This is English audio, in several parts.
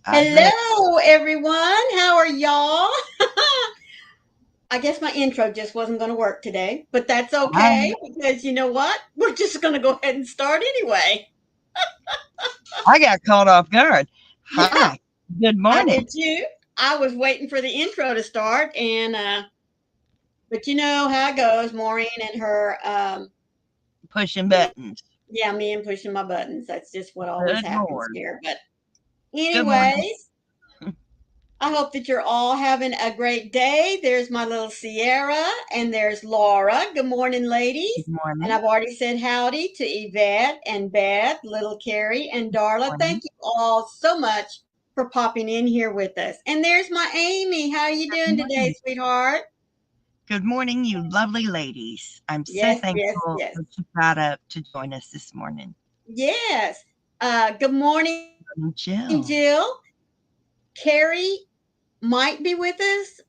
Hello, everyone. How are y'all? I guess my intro just wasn't going to work today, but that's I, okay because you know what? We're just going to go ahead and start anyway. I got caught off guard. Yeah, Hi. Good I morning. did too. I was waiting for the intro to start, and but you know how it goes. Maureen and her, Pushing you know, buttons. yeah, me and pushing my buttons. That's just what always Good happens Lord. here. But Good morning. anyways, I hope that you're all having a great day. There's my little Sierra, and there's Laura. Good morning, Good ladies. And morning. I've already said howdy to Yvette and Beth, little Carrie and Darla. Morning. Thank you all so much for popping in here with us. And there's my Amy. How are you doing today, Morning. sweetheart? Good morning, you lovely ladies. I'm so Yes, yes, thankful yes, that you got up to join us this morning. yes. Good morning, And Jill. Jill. Carrie might be with us.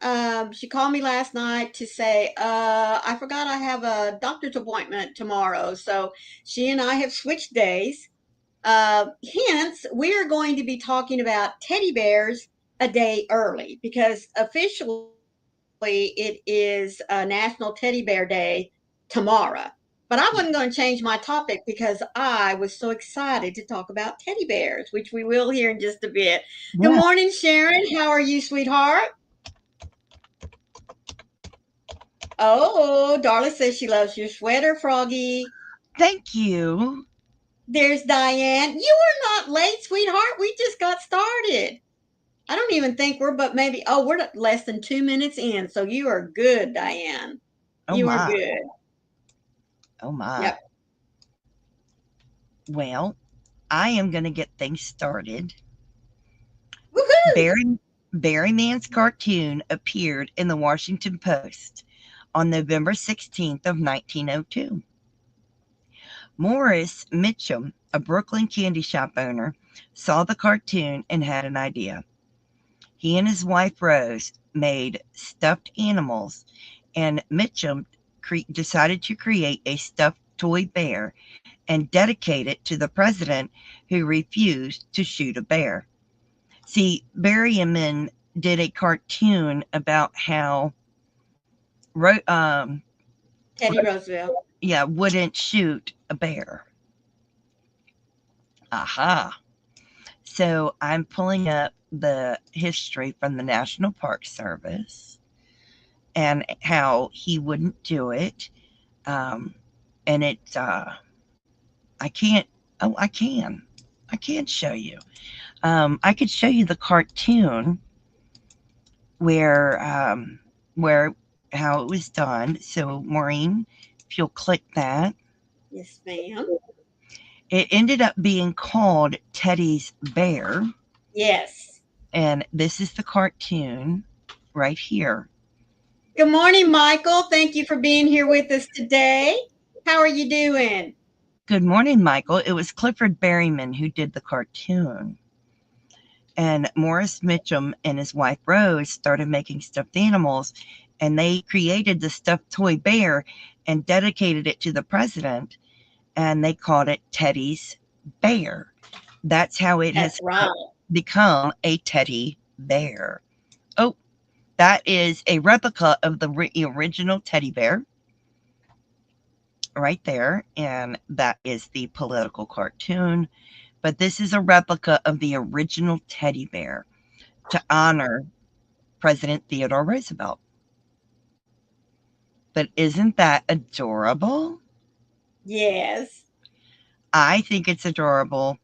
She called me last night to say, I forgot I have a doctor's appointment tomorrow. So she and I have switched days. Hence, we are going to be talking about teddy bears a day early because officially it is National Teddy Bear Day tomorrow. But I Yeah. wasn't going to change my topic because I was so excited to talk about teddy bears, which we will hear in just a bit. Good Yeah. morning, Sharon. How are you, sweetheart? Oh, Darla says she loves your sweater, Froggy. Thank you. There's Diane. You were not late, sweetheart. We just got started. I don't even think we're, but maybe, oh, we're less than 2 minutes in. So you are good, Diane. Oh You are my. good. Oh my. Yep. Well, I am going to get things started. Woohoo! Barry, Barry Mann's cartoon appeared in the Washington Post on November 16th of 1902. Morris Mitchum, a Brooklyn candy shop owner, saw the cartoon and had an idea. He and his wife Rose made stuffed animals, and Mitchum decided to create a stuffed toy bear and dedicate it to the president who refused to shoot a bear. See, Barry and Min did a cartoon about how Ro- um, Teddy Roosevelt. wouldn't shoot a bear. Aha. So I'm pulling up the history from the National Park Service and how he wouldn't do it. Um, and I can't, oh, I can show you. I could show you the cartoon where, where, how it was done. So, Maureen, if you'll click that, Yes, ma'am. it ended up being called Teddy's Bear. Yes. And this is the cartoon right here. Good morning, Michael. Thank you for being here with us today. How are you doing? Good morning, Michael. It was Clifford Berryman who did the cartoon. And Morris Mitchum and his wife Rose started making stuffed animals, and they created the stuffed toy bear and dedicated it to the president, and they called it Teddy's Bear. That's how it That's has right. become a teddy bear. Oh, that is a replica of the original teddy bear right there, and that is the political cartoon. But this is a replica of the original teddy bear to honor President Theodore Roosevelt. But isn't that adorable? Yes. I think it's adorable.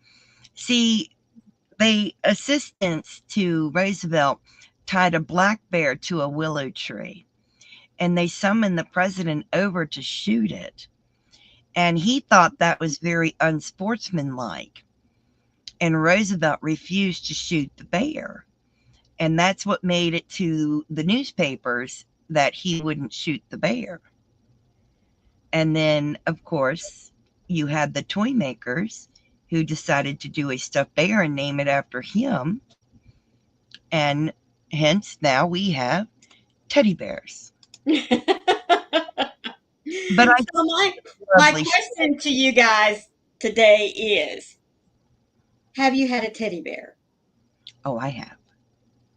See, the assistants to Roosevelt tied a black bear to a willow tree, and they summoned the president over to shoot it. And he thought that was very unsportsmanlike. And Roosevelt refused to shoot the bear. And that's what made it to the newspapers that he wouldn't shoot the bear. And then, of course, you had the toy makers who decided to do a stuffed bear and name it after him. And hence now we have teddy bears. But I So my lovely. question to you guys today is, Have you had a teddy bear? Oh, I have.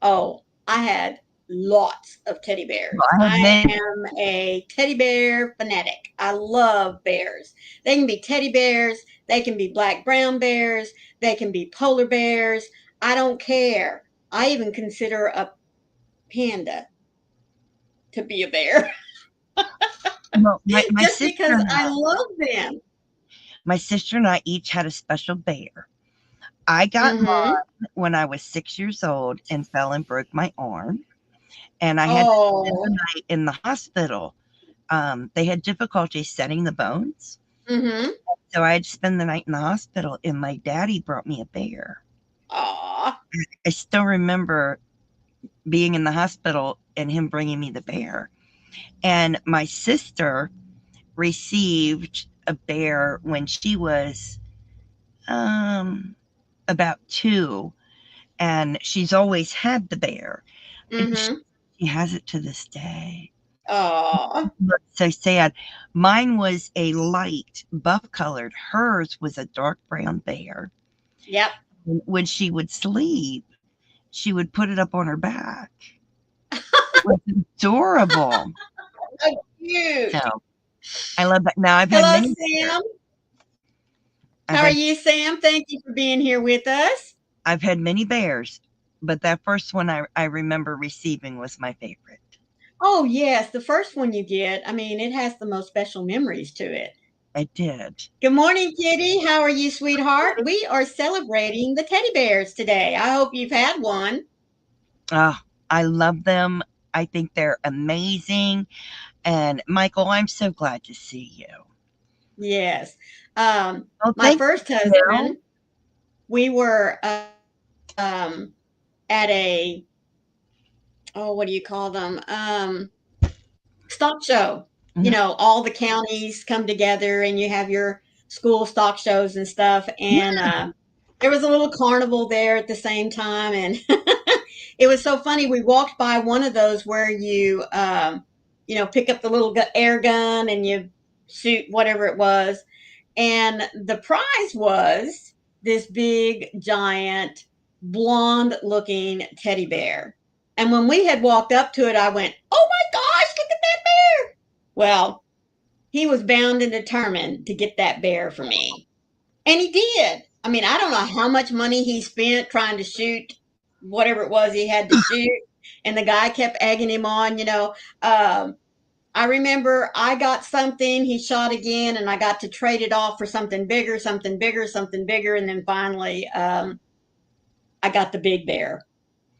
Oh, I had lots of teddy bears. Well, I have I many. am a teddy bear fanatic. I love bears. They can be teddy bears, they can be black brown bears, they can be polar bears. I don't care. I even consider a panda to be a bear Well, my just sister because and I love them. I each had a special bear. I got Mm-hmm. mine when I was 6 years old and fell and broke my arm, and I had to spend the Oh, night in the hospital. They had difficulty setting the bones, mm-hmm. so I had to spend the night in the hospital. And my daddy brought me a bear. Aw. I still remember being in the hospital and him bringing me the bear. And my sister received a bear when she was about 2, and she's always had the bear, and Mm-hmm. she has it to this day. Aw. Looks so sad. Mine was a light buff colored. Hers was a dark brown bear. Yep. When she would sleep, she would put it up on her back. It was adorable. So cute. So I love that. Now Hello, Sam. I've How are had you, Sam? Thank you for being here with us. I've had many bears, but that first one I remember receiving was my favorite. Oh, yes, the first one you get, I mean, it has the most special memories to it. I did. Good morning, Kitty. How are you, sweetheart? We are celebrating the teddy bears today. I hope you've had one. Oh, I love them. I think they're amazing. And Michael, I'm so glad to see you. Yes. Oh, My thank first you. husband, we were um, at a, oh, what do you call them? Stock show. You Mhm. know, all the counties come together and you have your school stock shows and stuff. And there was a little carnival there at the same time. And it was so funny. We walked by one of those where you know, pick up the little air gun and you shoot whatever it was. And the prize was this big, giant, blonde looking teddy bear. And when we had walked up to it, I went, "Oh my gosh, look at that bear!" Well, he was bound and determined to get that bear for me. And he did. I mean, I don't know how much money he spent trying to shoot whatever it was he had to shoot. And the guy kept egging him on, you know. I remember I got something, he shot again, and I got to trade it off for something bigger, something bigger, something bigger. And then finally, I got the big bear.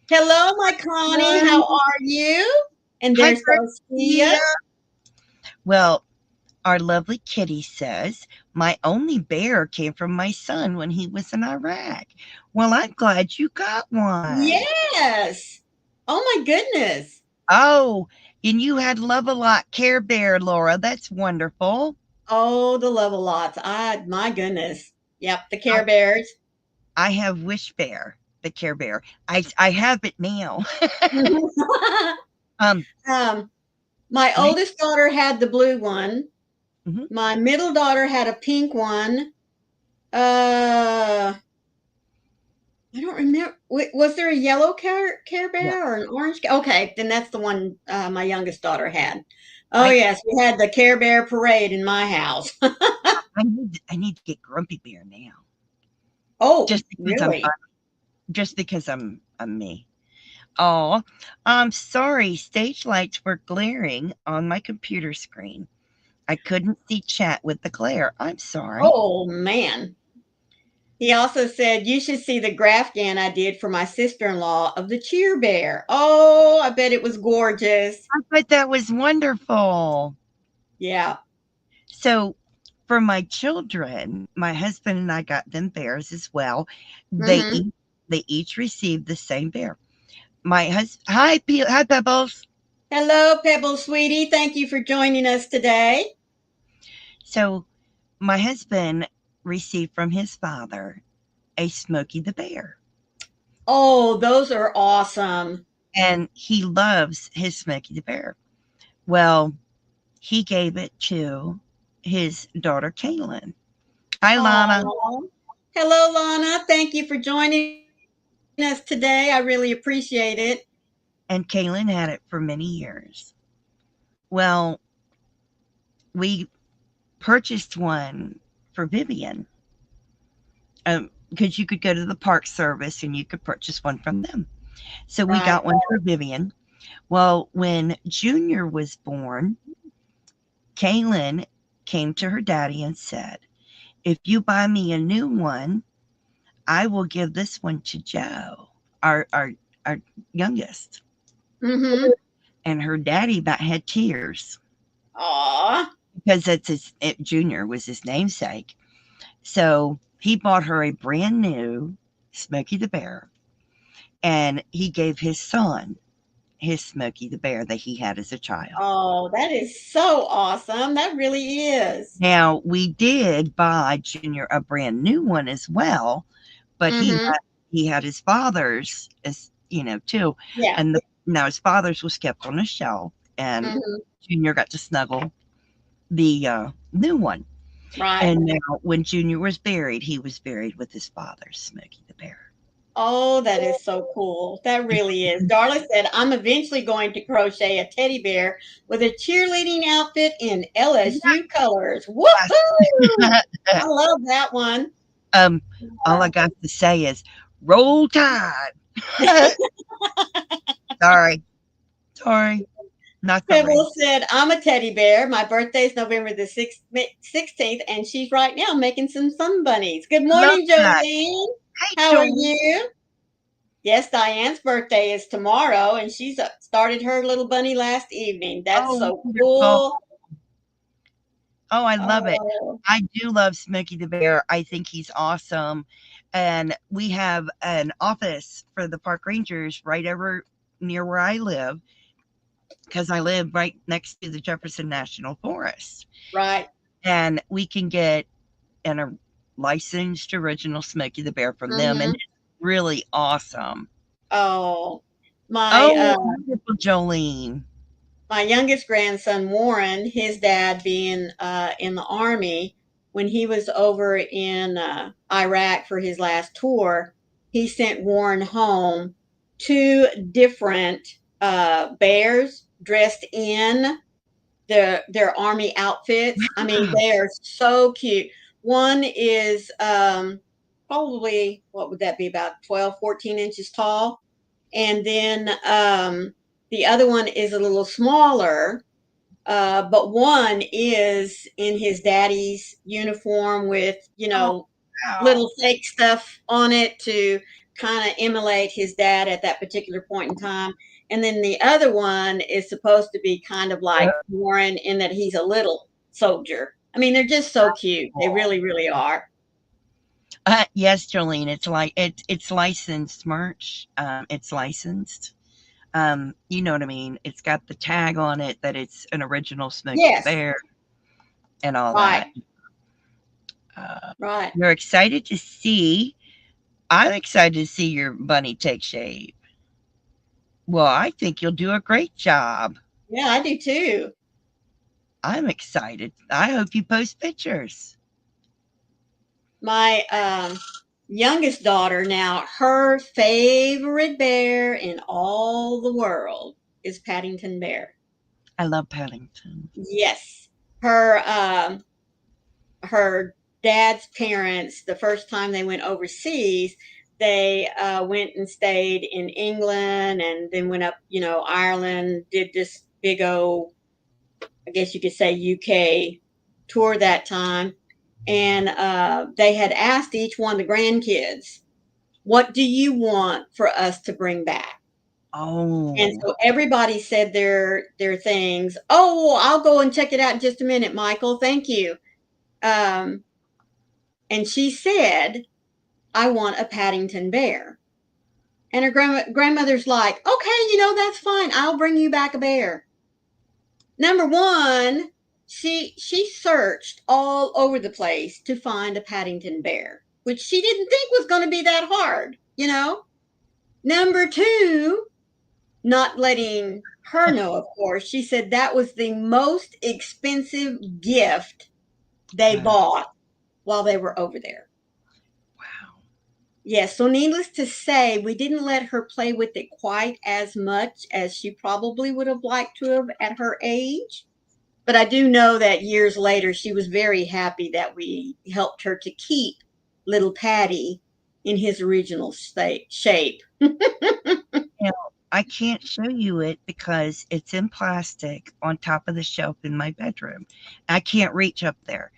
Hello, my Connie. Hi, How are you? And hi, there's Sophia. Gracia. Well, our lovely Kitty says, my only bear came from my son when he was in Iraq. Well, I'm glad you got one. Yes. Oh my goodness. Oh, and you had Love a Lot Care Bear, Laura. That's wonderful. Oh, the level lots. My goodness. Yep, the I, Care Bears. I have Wish Bear, the Care Bear. I have it now. um, um, my I, oldest daughter had the blue one. mhm. My middle daughter had a pink one. Uh, I don't remember. Was there a yellow Care Yeah, Bear or an orange? Okay, then that's the one my youngest daughter had. Oh I, yes, we had the Care Bear parade in my house. I need to get Grumpy Bear now, Oh, just because really? I'm me. Oh, I'm sorry. Stage lights were glaring on my computer screen. I couldn't see chat with the glare. I'm sorry. Oh man. He also said, "You should see the Grafghan I did for my sister in law of the Cheer Bear." Oh, I bet it was gorgeous. I thought that was wonderful. Yeah. So, for my children, my husband and I got them bears as well. They Hmm. each they each received the same bear. My husband, hi Pebbles. Hello, Pebble sweetie. Thank you for joining us today. So, my husband received from his father a Smokey the Bear, Oh, those are awesome. and he loves his Smokey the Bear. Well, he gave it to his daughter Kaylin. Hi, Lana. Oh, Hello, Lana. Thank you for joining us today. I really appreciate it. And Kaylin had it for many years. Well, we purchased one for Vivian because you could go to the Park Service and you could purchase one from them. So we Right. got one for Vivian. Well, when Junior was born, Kaylin came to her daddy and said, "If you buy me a new one, I will give this one to Joe, our youngest." Mm-hmm. And her daddy about had tears Aw. because Junior was his namesake. So he bought her a brand new Smokey the Bear, and he gave his son his Smokey the Bear that he had as a child. Oh, that is so awesome. That really is. Now, we did buy Junior a brand new one as well, but Mm-hmm. he had his father's, as too, Yeah. and now his father's was kept on a shelf, and Mm-hmm. Junior got to snuggle the new one. Right. And now, when Junior was buried, he was buried with his father, Smokey the Bear. Oh, that is so cool. That really is. Darla said, I'm eventually going to crochet a teddy bear with a cheerleading outfit in LSU colors. Woohoo! I love that one. um, all I got to say is, "Roll Tide." Sorry, sorry, not sorry. Pebble said, I'm a teddy bear. My birthday is November the 16th, and she's right now making some sun bunnies. Good Love morning, that. Jolene. Hey, How are Joel. you? Yes, Diane's birthday is tomorrow, and she's started her little bunny last evening. That's Oh, so wonderful. cool. Oh, I love it. Oh, I do love Smokey the Bear. I think he's awesome. And we have an office for the park rangers right over near where I live because I live right next to the Jefferson National Forest. right. And we can get a licensed original Smokey the Bear from them. And Mm-hmm. it's really awesome. Oh, my Oh, wonderful, Jolene. my youngest grandson Warren, his dad being in the army, when he was over in Iraq for his last tour, he sent Warren home two different bears dressed in their army outfits. I mean, Wow. they are so cute. One is probably, what would that be, about 12, 14 inches tall, and then the other one is a little smaller, but one is in his daddy's uniform with, Oh, wow. little fake stuff on it to kind of emulate his dad at that particular point in time. And then the other one is supposed to be kind of like Warren in that he's a little soldier. I mean, they're just so cute. They really, really are. Yes, Jolene. It's like it's licensed merch. It's licensed. You know what I mean? It's got the tag on it that it's an original Smokey the Yes, Bear and all right, that. Uh, right. you're excited to see. I'm excited to see your bunny take shape. Well, I think you'll do a great job. Yeah, I do too. I'm excited. I hope you post pictures. My youngest daughter now, her favorite bear in all the world is Paddington Bear. I love Paddington. Yes, her dad's parents, the first time they went overseas, they went and stayed in England and then went up, Ireland, did this big old, I guess you could say, UK tour that time. And they had asked each one of the grandkids, what do you want for us to bring back? And Oh, so everybody said their things. Oh, I'll go and check it out in just a minute, Michael. Thank you. Um, and she said, I want a Paddington bear. And her grandmother's like, okay, that's fine. I'll bring you back a bear. Number one, she searched all over the place to find a Paddington bear, which she didn't think was going to be that hard. Number two, not letting her know, of course, she said that was the most expensive gift they wow. bought while they were over there. Yes, so needless to say, we didn't let her play with it quite as much as she probably would have liked to have at her age. But I do know that years later, she was very happy that we helped her to keep little Patty in his original shape. Now, I can't show you it because it's in plastic on top of the shelf in my bedroom. I can't reach up there.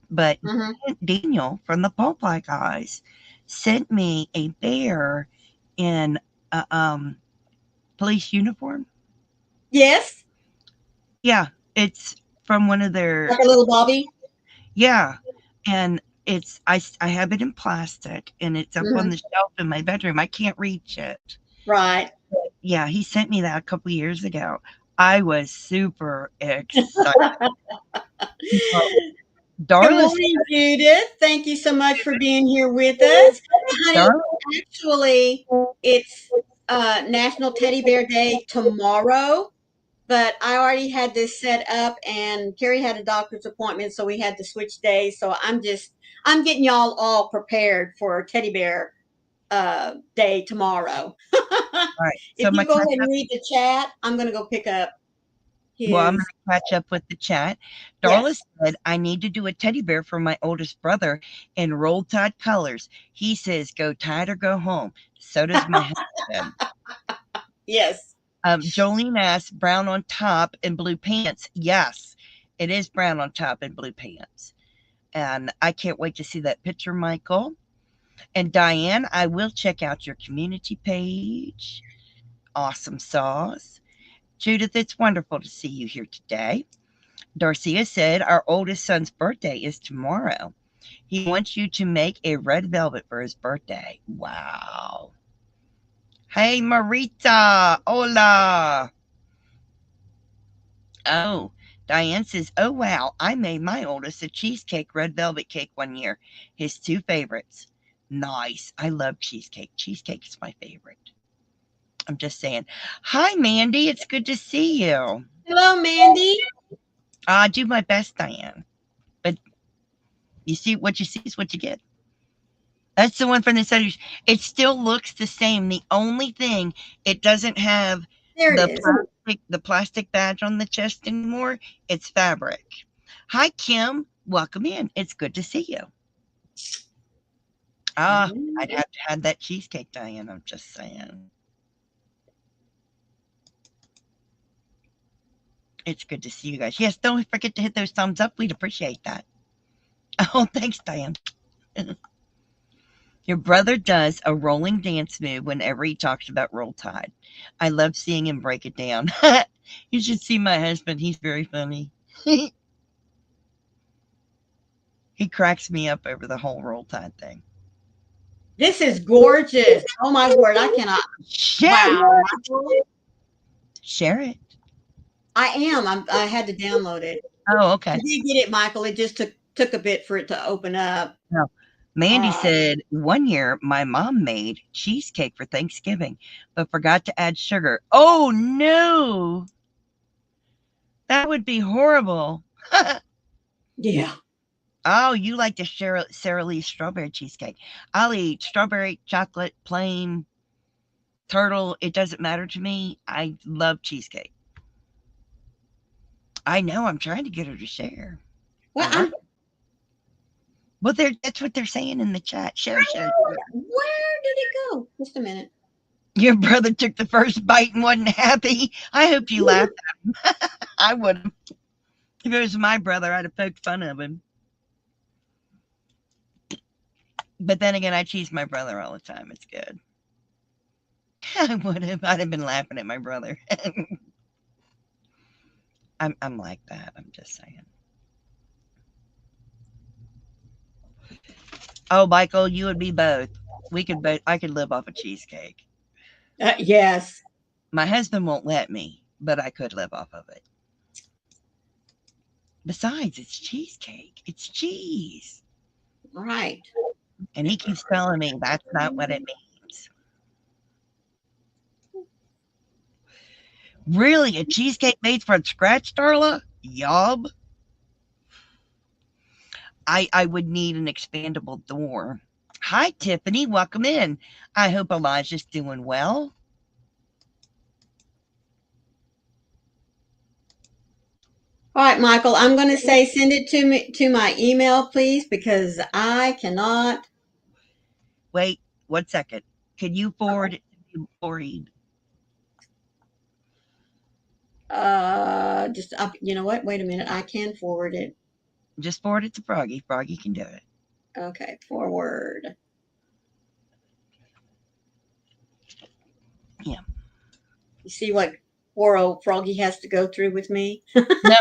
But Mhm. Daniel from the Popeye guys sent me a bear in a police uniform. Yes, Yeah, it's from one of like their, a little Bobby. yeah, and I have it in plastic and it's up on Mhm. the shelf in my bedroom. I can't reach it. Right. Yeah, he sent me that a couple years ago. I was super excited. Well, Good Darla morning, Judith. Thank you so much for being here with us. Honey, Darla actually, it's National Teddy Bear Day tomorrow, but I already had this set up and Carrie had a doctor's appointment, so we had to switch days. So I'm getting y'all all prepared for Teddy Bear Day tomorrow. Alright, If so my you go catch ahead and up read the chat, I'm gonna go pick up well, I'm his. gonna catch up with the chat. Darla Yes. said, "I need to do a teddy bear for my oldest brother in Roll Tide colors. He says, 'Go Tide or go home.' So does my husband." Yes. Jolene asked, "Brown on top and blue pants." Yes, it is brown on top and blue pants. And I can't wait to see that picture, Michael. And Diane, I will check out your community page. Awesome sauce. Judith, it's wonderful to see you here today. Darcia said, "Our oldest son's birthday is tomorrow. He wants you to make a red velvet for his birthday." Wow. Hey, Marita. Hola. Oh, Diane says, "Oh, wow. I made my oldest a cheesecake red velvet cake one year. His two favorites." Nice. I love cheesecake. Cheesecake is my favorite. I'm just saying. Hi, Mandy. It's good to see you. Hello, Mandy. I do my best, Diane. But what you see is what you get. That's the one from the 70s. It still looks the same. The only thing, it doesn't have There it is. the plastic badge on the chest anymore. It's fabric. Hi, Kim. Welcome in. It's good to see you. Ah, I'd Mhm. have to have that cheesecake, Diane. I'm just saying. It's good to see you guys. Yes, don't forget to hit those thumbs up. We'd appreciate that. Oh, thanks, Diane. Your brother does a rolling dance move whenever he talks about Roll Tide. I love seeing him break it down. You should see my husband. He's very funny. He cracks me up over the whole Roll Tide thing. This is gorgeous. Oh my word, I cannot. Share Wow, it. Michael. Share it. I am. I had to download it. Oh, I okay. did get it, Michael. It just took a bit for it to open up. No. Mandy Uh, said, "One year my mom made cheesecake for Thanksgiving, but forgot to add sugar." Oh, no. That would be horrible. yeah. Oh, you like the Sara Lee strawberry cheesecake. I'll eat strawberry, chocolate, plain, turtle. It doesn't matter to me. I love cheesecake. I know. I'm trying to get her to share. Well, I'm working. Well, that's what they're saying in the chat. Share, share, share. where did it go? Just a minute. Your brother took the first bite and wasn't happy. I hope you laughed at him. I would have. If it was my brother, I'd have poked fun of him. But then again, I tease my brother all the time. It's good. I would have. I'd have been laughing at my brother. I'm like that. I'm just saying. Oh, Michael, you and me both. We could both. I could live off a cheesecake. Yes. My husband won't let me, but I could live off of it. Besides, it's cheesecake. It's cheese, Right. and he keeps telling me that's not what it means. Really, a cheesecake made from scratch, Darla? Yob. I would need an expandable door. Hi, Tiffany. Welcome in. I hope Elijah's doing well. All right, Michael, I'm going to say send it to me to my email, please, because I cannot. Wait 1 second. Can you forward it to me, Maureen? Just you know what? Wait a minute. I can forward it. Just forward it to Froggy. Froggy can do it. Okay, forward. Yeah. You see what poor old Froggy has to go through with me? No.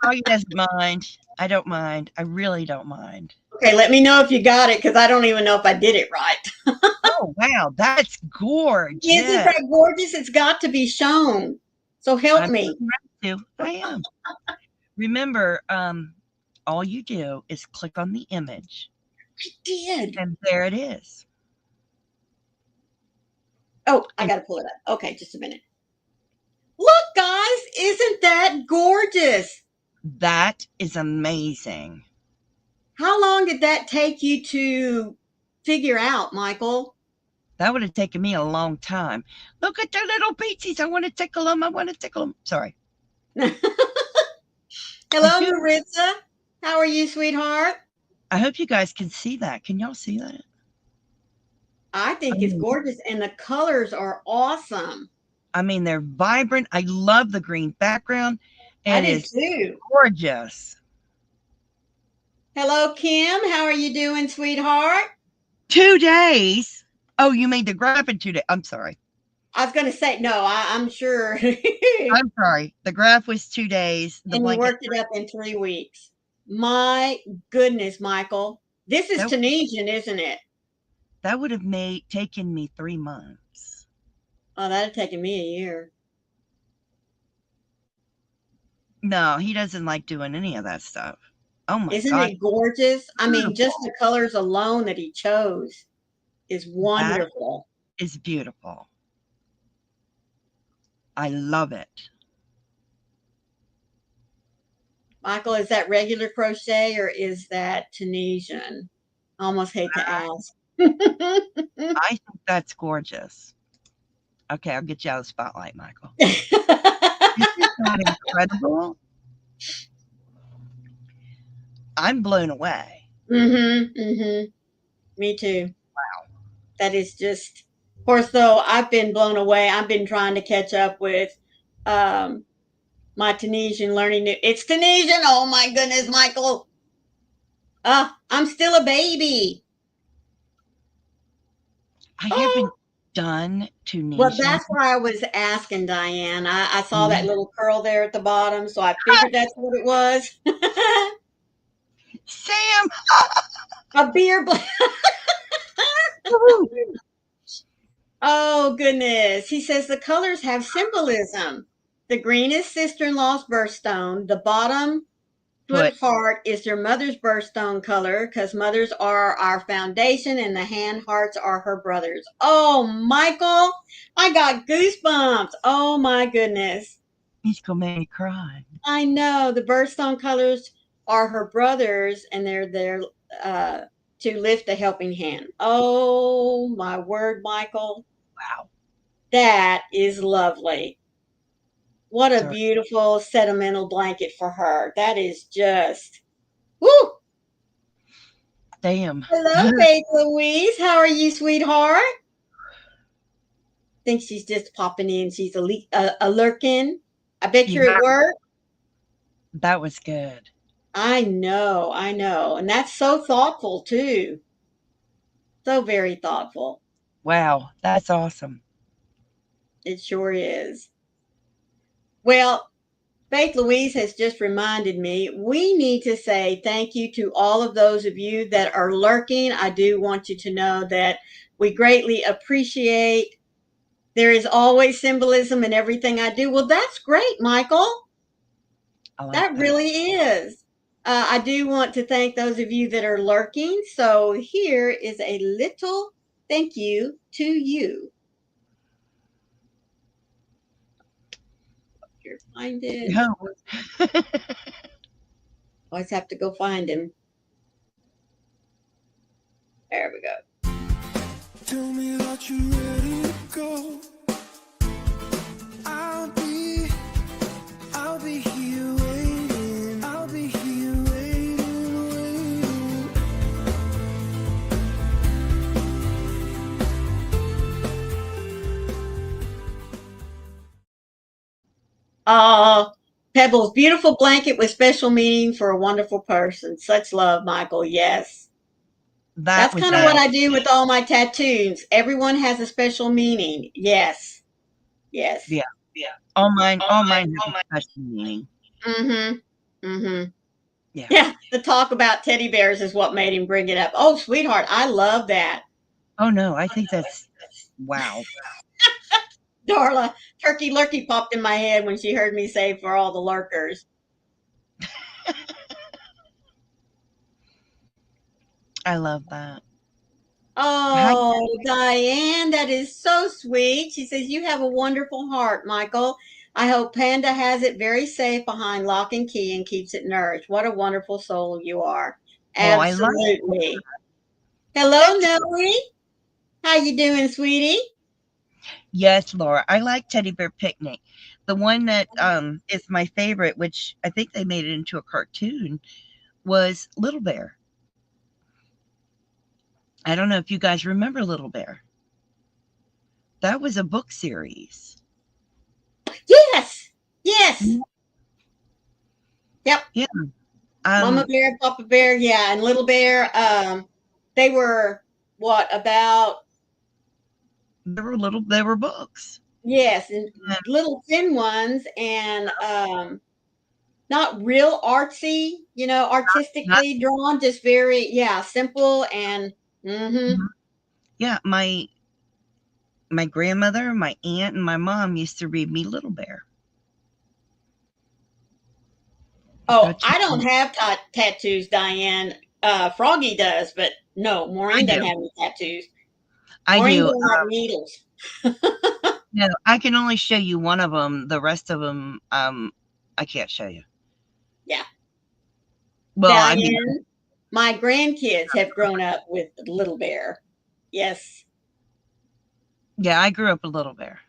Froggy doesn't mind. I don't mind. I really don't mind. Okay, let me know if you got it because I don't even know if I did it right. Oh, wow. That's Isn't gorgeous. that gorgeous? It's got to be shown. So help I'm me. ready to. I am. Remember, all you do is click on the image, I did. and there it is. Oh, I And got to pull it up. Okay, just a minute. Look, guys, isn't that gorgeous? that is amazing. How long did that take you to figure out, Michael? That would have taken me a long time. Look at their little beatsies. I want to tickle them. I want to tickle them. Sorry. I Hello, do. Maritza. How are you, sweetheart? I hope you guys can see that. Can y'all see that? I I think it's mean, gorgeous, and the colors are awesome. they're vibrant. I love the green background. I It do is too. gorgeous. Hello, Kim. How are you doing, sweetheart? 2 days. Oh, you made the graph in 2 days. I'm sorry. I was going to say, no, I'm sure. I'm sorry. The graph was 2 days. The And you blanket worked it up in 3 weeks. My goodness, Michael. This is that Tunisian, isn't it? that would have made taken me 3 months. Oh, that'd taken me a year. No, he doesn't like doing any of that stuff. Oh my Isn't God, it gorgeous? I mean, just beautiful. the colors alone that he chose is That wonderful. is beautiful. I love it. Michael, is that regular crochet or is that Tunisian? I almost hate to ask. I think that's gorgeous. Okay, I'll get you out of the spotlight, Michael. Isn't that incredible? I'm blown away. Mm-hmm. Me too. That is just, of course, though, I've been blown away. I've been trying to catch up with um, my Tunisian learning. It's Tunisian. Oh my goodness, Michael. I'm still a baby. I Oh, haven't done well, Tunisian. that's why I was asking Diane. I saw that Mhm. little curl there at the bottom, so I figured that's what it was. Sam! A beer. Woo! Oh, goodness. He says the colors have symbolism. The green is sister in law's birthstone. The bottom foot Foot. heart is your mother's birthstone color because mothers are our foundation and the hand hearts are her brothers. Oh, Michael, I got goosebumps. Oh, my goodness. He's gonna make me cry. I know the birthstone colors are her brothers and they're there uh, to lift a helping hand. Oh, my word, Michael. Wow. That is lovely. What a Sorry. beautiful sentimental blanket for her. That is just, woo! Damn. Hello, Faith Louise. How are you, sweetheart? Think she's just popping in. She's a lurking. I bet You you're at got work. that was good. I know. And that's so thoughtful, too. So very thoughtful. Wow, that's awesome. It sure is. Well, Faith Louise has just reminded me we need to say thank you to all of those of you that are lurking. I do want you to know that we greatly appreciate. There is always symbolism in everything I do. Well, that's great, Michael. I like That that. really is. I do want to thank those of you that are lurking. So here is a little thank you to you. Here, find it. No. Always have to go find him. There we go. Tell me that you're ready to go. I'll be here waiting. I'll be here waiting, waiting. Pebbles, beautiful blanket with special meaning for a wonderful person. Such love, Michael. Yes. That That's was kind of what I do with all my tattoos. Everyone has a special meaning. Yes. Yes. yeah. All mine have a special meaning. Mm-hmm. Mm-hmm. Yeah. Yeah. The talk about teddy bears is what made him bring it up. Oh, sweetheart, I love that. Oh no, I think that's wow. Darla, turkey lurkey popped in my head when she heard me say for all the lurkers. I love that. Hi. Oh, Diane, that is so sweet. She says, "You have a wonderful heart, Michael. I hope Panda has it very safe behind lock and key and keeps it nourished. What a wonderful soul you are." Well, I love Absolutely. Hello, thank you. Noe. How you doing, sweetie? Yes, Laura. I like Teddy Bear Picnic. The one that is my favorite, which I think they made it into a cartoon, was Little Bear. I don't know if you guys remember Little Bear. That was a book series. Yes. Yes. Yep. Yeah. Mama Um, bear, Papa bear, yeah, and little bear. They were what about they were books. yes, and Yeah, little thin ones, and not real artsy, not, artistically drawn, just very, yeah, simple and mm-hmm. yeah, my grandmother, my aunt, and my mom used to read me Little Bear. Oh, That's I don't have tattoos, Diane. Froggy does, but no, I Maureen do. doesn't have any tattoos. I Maureen do. don't have needles. No, I can only show you one of them. The rest of them, I can't show you. Yeah. Well, I mean, Diane, my grandkids have grown up with Little Bear. Yes. yeah, I grew up a Little Bear.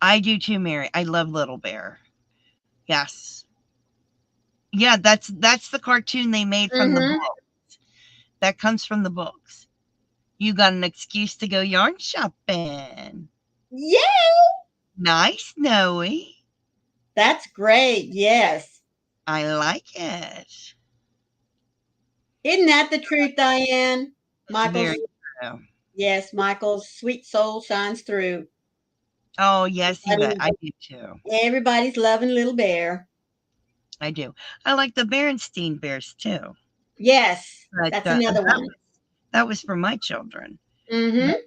I do too, Mary. I love Little Bear. Yes. Yeah, that's the cartoon they made from the Mm-hmm. book. That comes from the books. You got an excuse to go yarn shopping. Yeah, Nice, Noe. that's great. Yes. I like it. Isn't that the truth, Diane? Very Michael's, true. yes, Michael's sweet soul shines through. Oh, yes, Yvette. Everybody, I do too. everybody's loving Little Bear. I do. I like the Berenstein Bears too. Yes, But that's another one. that was for my children. Mm-hmm. But,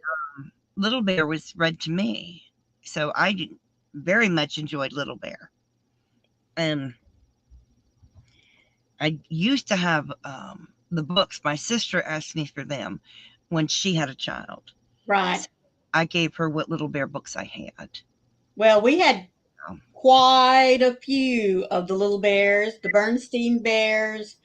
Little Bear was read to me. So very much enjoyed Little Bear. And I used to have the books. My sister asked me for them when she had a child. Right. So I gave her what Little Bear books I had. Well, we had Um, quite a few of the Little Bears, the Bernstein Bears.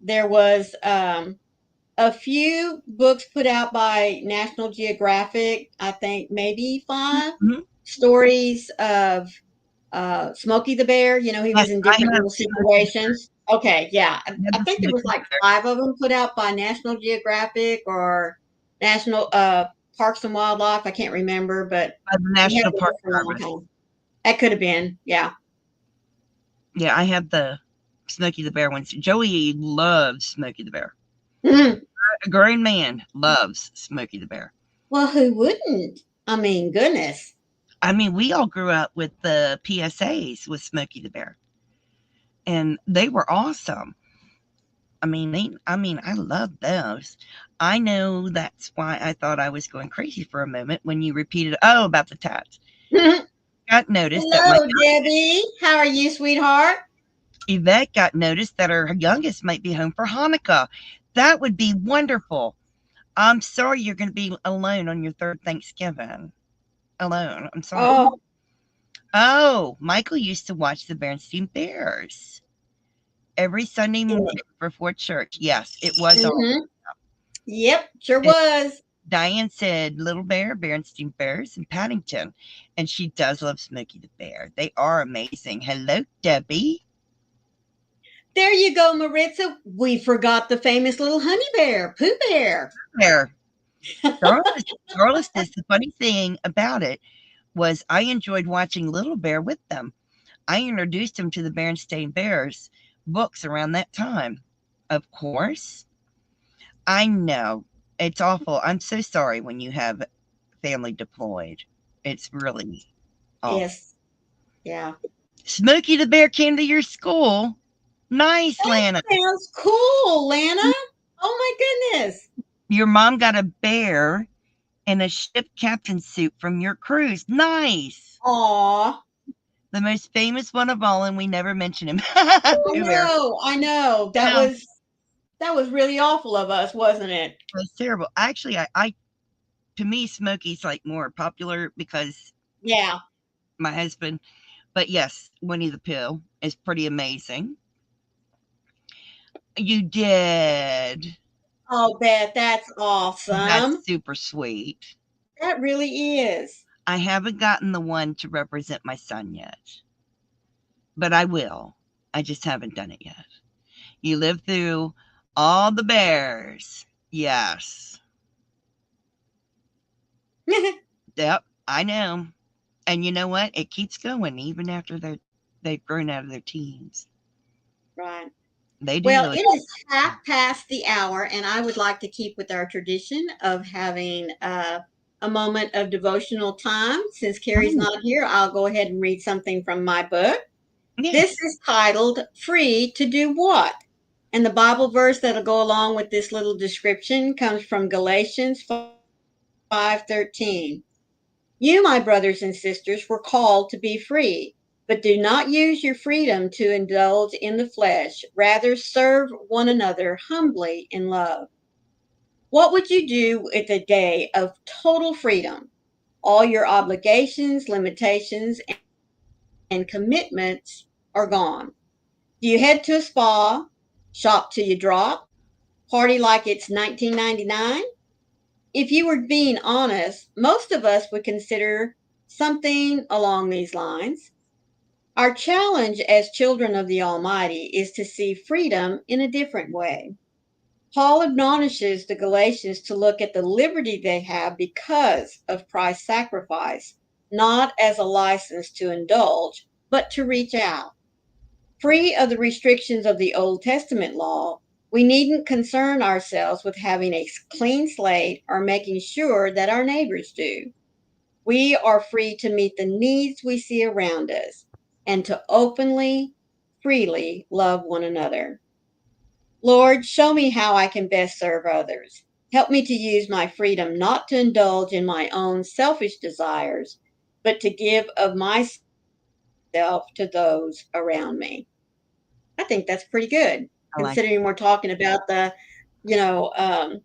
There was a few books put out by National Geographic, I think maybe 5 mhm. stories of Smokey the Bear. He Yes, was in I different have little situations. Okay, yeah. I have I the think there was Smokey like Bear 5 of them put out by National Geographic or National Parks and Wildlife. I can't remember, but by the we had National them Park for a long Service. time. That could have been, yeah. Yeah, I have the Smokey the Bear ones. Joey loves Smokey the Bear. Mhm. A grown man loves Smokey the Bear. Well, who wouldn't? I mean, goodness. I mean, we all grew up with the PSAs with Smokey the Bear, and they were awesome. I love those. I know that's why I thought I was going crazy for a moment when you repeated, "Oh, about the tats." Got noticed that my Hello, Debbie. How are you, sweetheart? Yvette got noticed that her youngest might be home for Hanukkah. That would be wonderful. I'm sorry you're going to be alone on your third Thanksgiving. Alone. I'm sorry. Oh, Oh, Michael used to watch the Bernstein Bears every Sunday morning before church. Yes, it was all. mm-hmm. Yep, sure And was. Diane said Little Bear, Berenstain Bears, and Paddington. And she does love Smokey the Bear. They are amazing. Hello, Debbie. There you go, Maritza. We forgot the famous little honey bear, Pooh Bear. There. Darla says the funny thing about it was I enjoyed watching Little Bear with them. I introduced him to the Berenstain Bears books around that time. Of course. I know. It's awful. I'm so sorry when you have family deployed. It's really awful. Yes. Yeah. Smokey the Bear came to your school. Nice, Lana. Sounds cool, Lana. Oh my goodness. Your mom got a bear in a ship captain suit from your cruise. Nice. Aw. The most famous one of all, and we never mention him. Pooh Bear. I know. That was really awful of us, wasn't it? It was terrible. Actually, I to me, Smokey's like more popular because Yeah. my husband. But yes, Winnie the Pooh is pretty amazing. You did. Oh, Beth, that's awesome. That's super sweet. That really is. I haven't gotten the one to represent my son yet, but I will. I just haven't done it yet. You lived through all the bears. Yes. Yep, I know. And you know what? It keeps going even after they've grown out of their teens. Right. They do. Well, Really. it is half past the hour, and I would like to keep with our tradition of having a moment of devotional time. Since Carrie's Oh. not here, I'll go ahead and read something from my book. Yes. This is titled Free to Do What? And the Bible verse that'll go along with this little description comes from Galatians 5:13. You, my brothers and sisters, were called to be free, but do not use your freedom to indulge in the flesh. Rather, serve one another humbly in love. What would you do with a day of total freedom? All your obligations, limitations, and commitments are gone. Do you head to a spa, shop till you drop, party like it's 1999? If you were being honest, most of us would consider something along these lines. Our challenge as children of the Almighty is to see freedom in a different way. Paul admonishes the Galatians to look at the liberty they have because of Christ's sacrifice, not as a license to indulge, but to reach out. Free of the restrictions of the Old Testament law, we needn't concern ourselves with having a clean slate or making sure that our neighbors do. We are free to meet the needs we see around us and to openly, freely love one another. Lord, show me how I can best serve others. Help me to use my freedom not to indulge in my own selfish desires, but to give of myself to those around me. I think that's pretty good, I like considering we're talking about the, you know,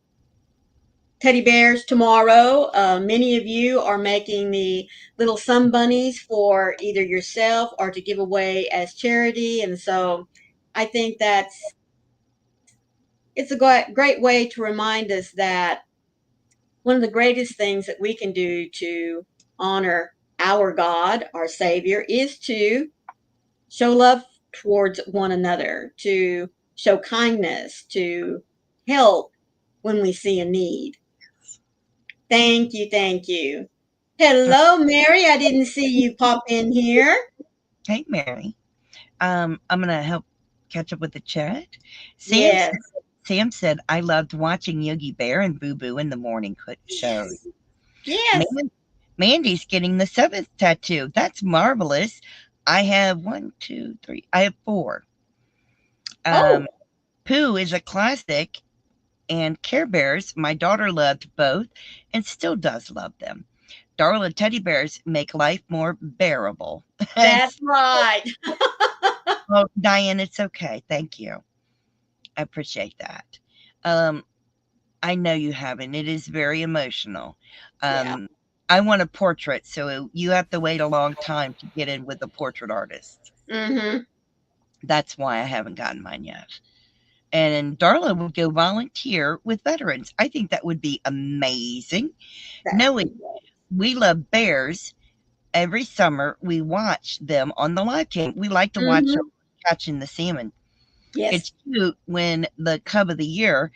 teddy bears tomorrow. Many of you are making the little sun bunnies for either yourself or to give away as charity. And so I think it's a great way to remind us that one of the greatest things that we can do to honor our God, our Savior, is to show love towards one another, to show kindness, to help when we see a need. Thank you, thank you. Hello, Mary. I didn't see you pop in here. Hey, Mary. I'm gonna help catch up with the chat. Yes. Sam said I loved watching Yogi Bear and Boo Boo in the morning shows. Yes. Mandy's getting the 7th tattoo. That's marvelous. I have 1, 2, 3. I have 4. Pooh is a classic, and Care Bears, my daughter loved both and still does love them. Darla teddy bears make life more bearable. That's right. Well, Diane, it's okay. Thank you. I appreciate that. I know you haven't. It is very emotional. Yeah. I want a portrait, so you have to wait a long time to get in with a portrait artist. Mm-hmm. That's why I haven't gotten mine yet. and Darla would go volunteer with veterans. I think that would be amazing. That would be Knowing great. we love bears, every summer we watch them on the live cam. We like to watch them Hmm. catching the salmon. Yes. It's cute when the cub of the year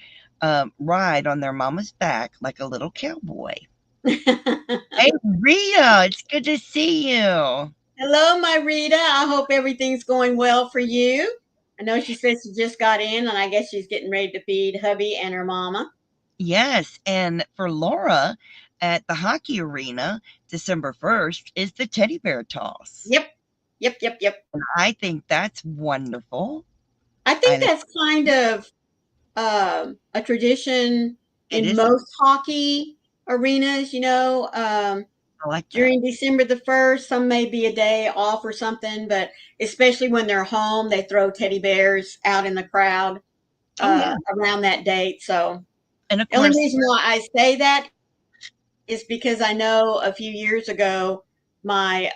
ride on their mama's back like a little cowboy. Hey, Rita, it's good to see you. Hello, my Rita. I hope everything's going well for you. I know she said she just got in, and I guess she's getting ready to feed hubby and her mama. Yes, and for Laura at the hockey arena, December 1st is the teddy bear toss. Yep. Yep. Yep. Yep. And I think that's wonderful. I I think that's kind of a tradition it in is most hockey arenas. I like that. During December the 1st, some may be a day off or something, but especially when they're home, they throw teddy bears out in the crowd Oh yeah. around that date. So And of the only course, reason why I say that is because I know a few years ago, my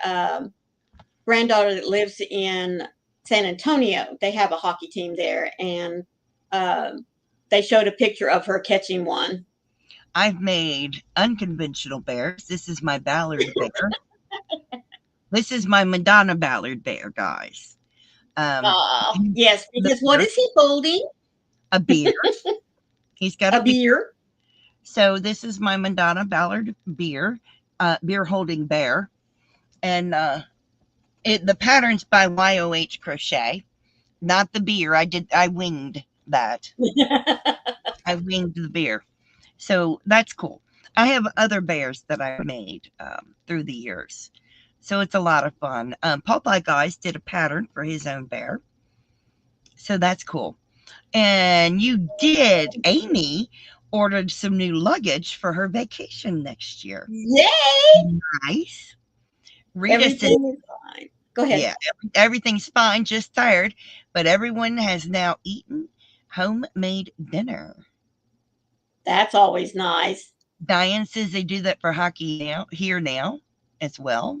granddaughter that lives in San Antonio, they have a hockey team there, and they showed a picture of her catching one. I've made unconventional bears. This is my Ballard bear. This is my Madonna Ballard bear, guys. Yes, The because what bear, is he holding? a beer. He's got A a beer. beer. So this is my Madonna Ballard beer holding bear. And the pattern's by YOH Crochet, not the beer. I winged that. I winged the beer. So that's cool. I have other bears that I've made through the years. So it's a lot of fun. Popeye Guys did a pattern for his own bear. So that's cool. And Amy ordered some new luggage for her vacation next year. Yay! Nice. Rita said, Everything is fine. Go ahead. yeah, everything's fine, just tired, but everyone has now eaten homemade dinner. That's always nice. Diane says they do that for hockey now as well.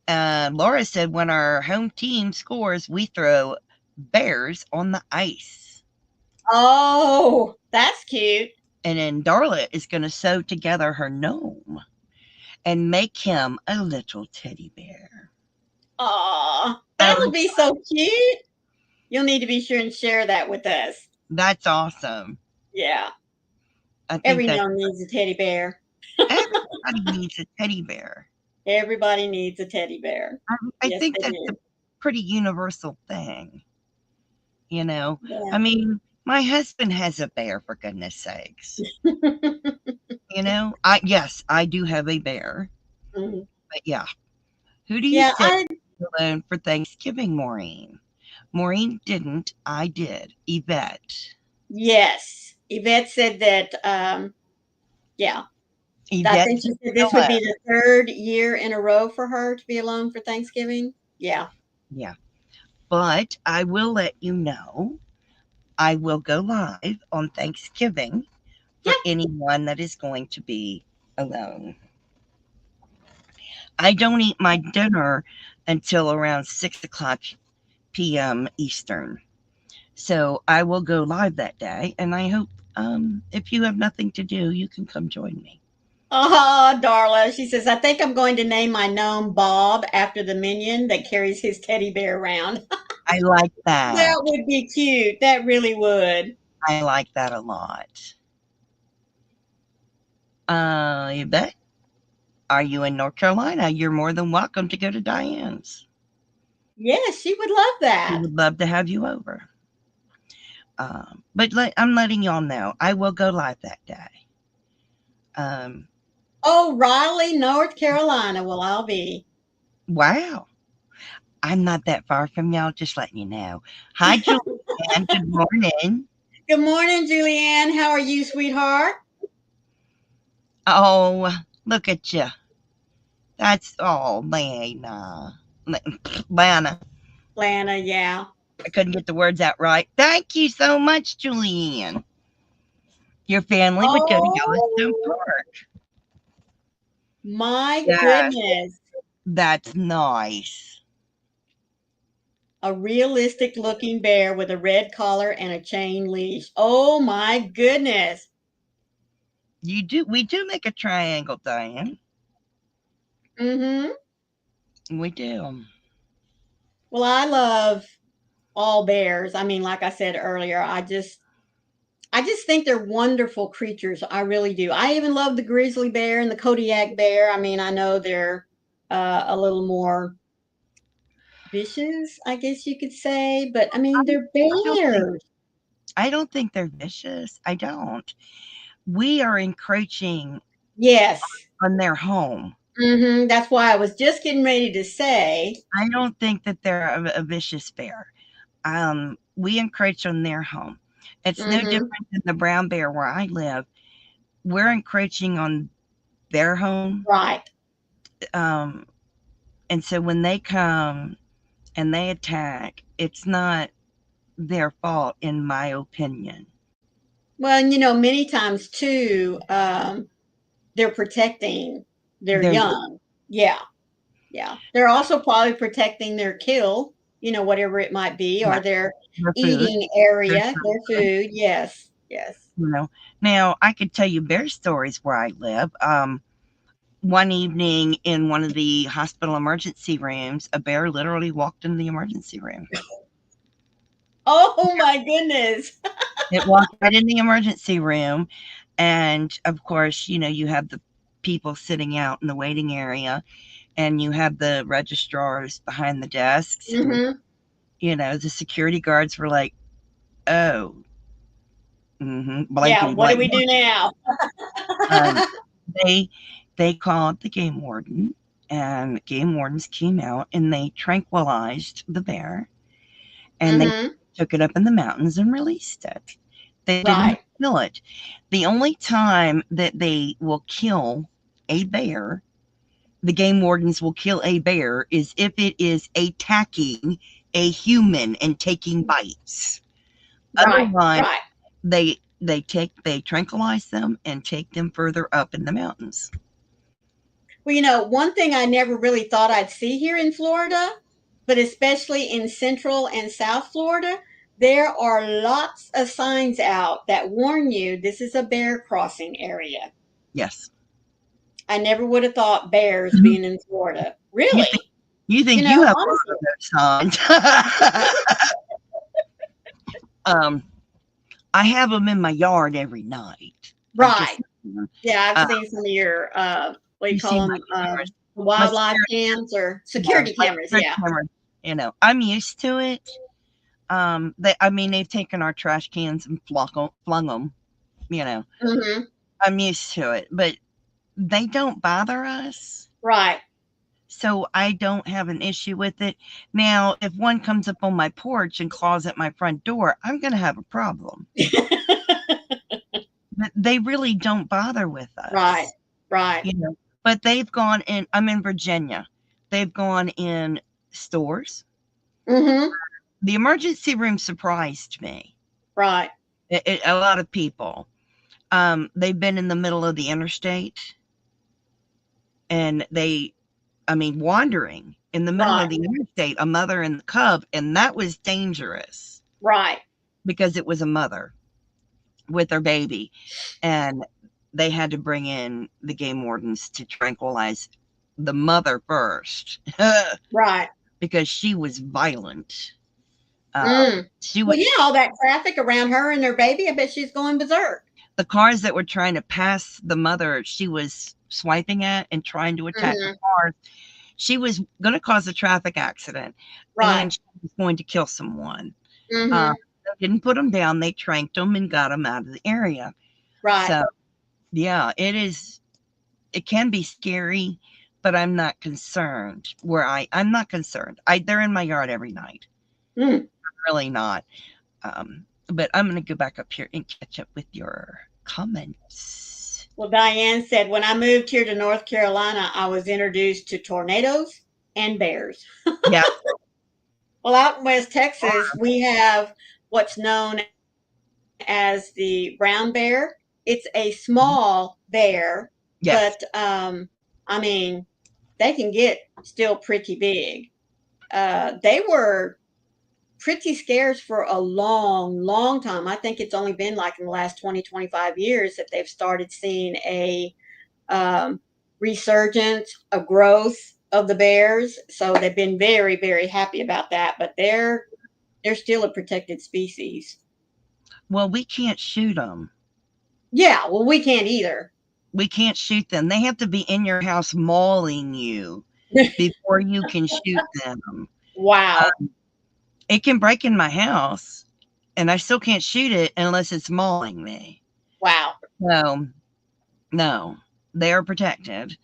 Laura said when our home team scores, we throw bears on the ice. Oh, that's cute. And then Darla is going to sew together her gnome and make him a little teddy bear. Aw, that'll be so cute. You'll need to be sure and share that with us. That's awesome. Yeah. I think Every that gnome needs a teddy bear. everybody needs a teddy bear. Everybody needs a teddy bear. I Yes, think they that's a do. pretty universal thing. I Yeah. mean, my husband has a bear, for goodness sakes. I do have a bear, Mhm. but yeah. Who do you Yeah, say alone for Thanksgiving, Maureen? Maureen didn't. I did. Yvette. yes. Yvette said that, yeah. I Yvette think she said said this would be the third year in a row for her to be alone for Thanksgiving. Yeah. yeah. But I will let you know. I will go live on Thanksgiving for Yeah. anyone that is going to be alone. I don't eat my dinner until around 6 o'clock p.m. Eastern. So I will go live that day, and I hope if you have nothing to do, you can come join me. Oh, Darla. She says, I think I'm going to name my gnome Bob after the minion that carries his teddy bear around. I like that. That would be cute. That really would. I like that a lot. You bet. Are you in North Carolina? You're more than welcome to go to Diane's. Yes, she would love We that. would love to have you over. But I'm letting y'all know I will go live that day. Oh, Raleigh, North Carolina will I'll be. Wow. I'm not that far from y'all, just letting you know. Hi, Julianne. Good morning. Good morning, Julianne. How are you, sweetheart? Oh, look at you. That's Lana. Lana. Lana, yeah. I couldn't get the words out right. Thank you so much, Julianne. Your family would go to Yellowstone Oh, Park. my Yes, goodness. that's nice. a realistic looking bear with a red collar and a chain leash. Oh my goodness. We do make a triangle, Diane. Mm-hmm. We do. Well, I love all bears. I mean, like I said earlier, I just think they're wonderful creatures. I really do. I even love the grizzly bear and the Kodiak bear. I mean, I know they're a little more vicious, I guess you could say, but I mean, they're don't think bears. I don't think they're vicious. I don't. We are encroaching Yes. on their home. That's why I was just getting ready to say, I don't think that they're a vicious bear. We encroach on their home. It's no hmm different than the brown bear where I live. We're encroaching on their home. right. Um, and so when they come and they attack, it's not their fault, in my opinion. Well, and many times too, they're protecting their They're young. Yeah. Yeah. They're also probably protecting their kill, whatever it might be, yeah, or their their food, eating their area, their shelter, food. Yes. Yes. you know. Now, I could tell you bear stories where I live. One evening in one of the hospital emergency rooms, a bear literally walked in the emergency room. Oh my goodness. It walked right in the emergency room. And of course, you have the people sitting out in the waiting area, and you have the registrars behind the desks. And, hmm the security guards were like, oh, Yeah. blankety What do blank. we do now? Um, they they called the game warden, and the game wardens came out and they tranquilized the bear, and they hmm took it up in the mountains and released it. They didn't Right. kill it. The only time that they will kill a bear, the game wardens will kill a bear, is if it is attacking a human and taking bites. Right. Otherwise, Right. they tranquilize them and take them further up in the mountains. Well, one thing I never really thought I'd see here in Florida, but especially in Central and South Florida, there are lots of signs out that warn you this is a bear crossing area. Yes. I never would have thought bears Mhm. being in Florida. You think Really? you think you have one Honestly. of those signs? I have them in my yard every night. I just, Right. Yeah, I've uh, seen some of your what do you you see call my them? cameras, my Wildlife security, cams or yeah, security my cameras. security Yeah. cameras. I'm used to it. They've taken our trash cans and flung them. You know, hmm I'm used to it, but they don't bother us. Right. So I don't have an issue with it. Now, if one comes up on my porch and claws at my front door, I'm going to have a problem. But they really don't bother with Right. us, Right. you know. But they've gone in, I'm in Virginia. They've gone in stores. hmm The emergency room surprised me. Right. A lot of people. They've been in the middle of the interstate, and wandering in the middle Right. of the interstate, a mother and the cub, and that was dangerous Right. because it was a mother with her baby, and they had to bring in the game wardens to tranquilize the mother first Right. because she was violent. She Well, was yeah, all that traffic around her and her baby, I bet she's going berserk. The cars that were trying to pass the mother, she was swiping at and trying to attack the hmm cars. She was going to cause a traffic accident, Right. and she was going to kill someone. hmm They didn't put them down. They tranked them and got them out of the area. Right. So, yeah, it can be scary, but I'm not concerned. I'm not concerned. They're in my yard every night. Mm. Really not. But I'm going to go back up here and catch up with your comments. Well, Diane said, when I moved here to North Carolina, I was introduced to tornadoes and bears. Yeah. Well, out in West Texas, we have what's known as the brown bear. It's a small bear, Yes. but I mean, they can get still pretty big. They were pretty scarce for a long, long time. I think it's only been like in the last 20, 25 years that they've started seeing a um, resurgence, a growth of the bears. So they've been very, very happy about that. But they're still a protected species. Well, we can't shoot them. Yeah, well, we can't either. We can't shoot them. They have to be in your house mauling you before you can shoot them. Wow. It can break in my house, and I still can't shoot it unless it's mauling me. Wow. No, they are protected.